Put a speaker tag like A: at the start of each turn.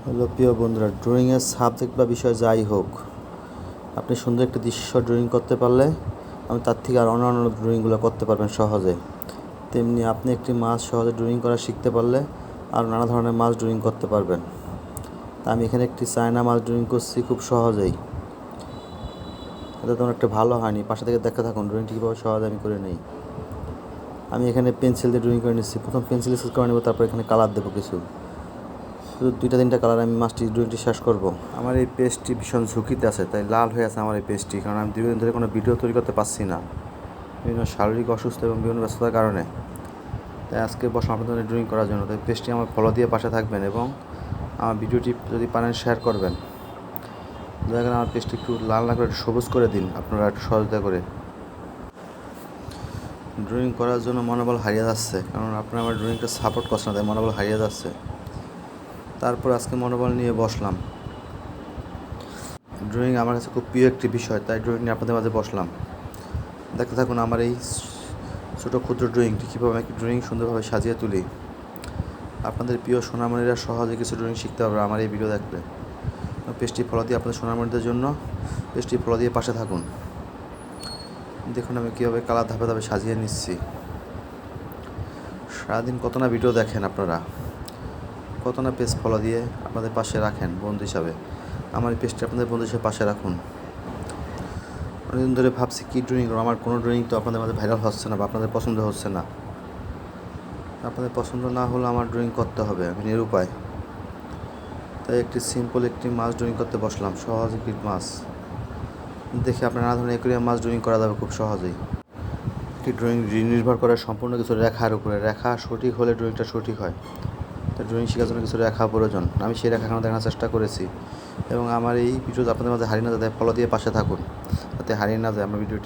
A: Hello প্রিয় বন্ধুরা, ড্রয়িংয়ের সাবজেক্ট বা বিষয় যাই হোক, আপনি সুন্দর একটা দৃশ্য ড্রয়িং করতে পারলে আমি তার থেকে আর অন্যান্য ড্রয়িংগুলো করতে পারবেন সহজে। তেমনি আপনি একটি মাছ সহজে ড্রয়িং করা শিখতে পারলে আর নানা ধরনের মাছ ড্রয়িং করতে পারবেন। তা আমি এখানে একটি চায়না মাছ ড্রয়িং করছি খুব সহজেই। এটা তেমন একটা ভালো হয়নি, পাশে থেকে দেখতে থাকুন ড্রয়িংটি কীভাবে সহজে আমি করে নিই। আমি এখানে পেন্সিল দিয়ে ড্রয়িং করে নিচ্ছি। প্রথম পেন্সিল স্কেচ করে নেব, তারপর এখানে কালার দেবো কিছু, শুধু 2-3টা কালার আমি মাছটি ড্রয়িংটি শেষ করব। আমার এই পেজটি ভীষণ ঝুঁকিতে আছে, তাই লাল হয়ে আছে আমার এই পেজটি, কারণ আমি দীর্ঘদিন ধরে কোনো ভিডিও তৈরি করতে পারছি না, বিভিন্ন শারীরিক অসুস্থ এবং বিভিন্ন ব্যস্ততার কারণে। তাই আজকে বসে আপনাদের ড্রয়িং করার জন্য। তাই পেজটি আমার ফলো দিয়ে পাশে থাকবেন এবং আমার ভিডিওটি যদি পারেন শেয়ার করবেন। দয়া করে আমার পেজটি একটু লাল না করে একটু সবুজ করে দিন, আপনারা একটু সহযোগিতা করে। ড্রয়িং করার জন্য মনোবল হারিয়ে যাচ্ছে, কারণ আপনারা আমার ড্রয়িংটা সাপোর্ট করছে না, তাই মনোবল হারিয়ে যাচ্ছে। তারপর আজকে মনোবল নিয়ে বসলাম। ড্রয়িং আমার কাছে খুব প্রিয় একটি বিষয়, তাই ড্রয়িং নিয়ে আপনাদের মাঝে বসলাম। দেখতে থাকুন আমার এই ছোটো ক্ষুদ্র ড্রয়িংটি কীভাবে একটি ড্রয়িং সুন্দরভাবে সাজিয়ে তুলি। আপনাদের প্রিয় সোনামণিরা সহজে কিছু ড্রয়িং শিখতে পারবে আমার এই ভিডিও দেখলে। পেজটি ফলো দিয়ে আপনাদের সোনামণিদের জন্য পেজটি ফলো দিয়ে পাশে থাকুন। দেখুন আমি কীভাবে কালার ধাপে ধাপে সাজিয়ে নিচ্ছি। সারাদিন কত না ভিডিও দেখেন আপনারা, কত না পেজ ফলো দিয়ে আপনাদের পাশে রাখেন বন্ধু হিসাবে। আমার এই পেজটি আপনাদের বন্ধু হিসেবে পাশে রাখুন। অনেকদিন ধরে ভাবছি কী ড্রয়িং করবো, আমার কোনো ড্রয়িং তো আপনাদের মাঝে ভাইরাল হচ্ছে না বা আপনাদের পছন্দ হচ্ছে না। আপনাদের পছন্দ না হলে আমার ড্রয়িং করতে হবে, আমি নিরুপায়। তাই একটি সিম্পল একটি মাছ ড্রয়িং করতে বসলাম, সহজ একটি মাছ দেখে আপনার নানা ধরনের অ্যাকুয়ারিয়াম মাছ ড্রয়িং করা যাবে খুব সহজেই। একটি ড্রয়িং নির্ভর করে সম্পূর্ণ কিছু রেখার উপরে। রেখা সঠিক হলে ড্রয়িংটা সঠিক হয়। তাই ড্রয়িং শেখার জন্য কিছু রেখা প্রয়োজন, আমি সেই রেখাখানা দেখানোর চেষ্টা করেছি এবং আমার এই ভিডিও আপনাদের মাঝে হারিয়ে না যায়, ফলো দিয়ে পাশে থাকুন যাতে হারিয়ে না যায় আমার ভিডিওটি।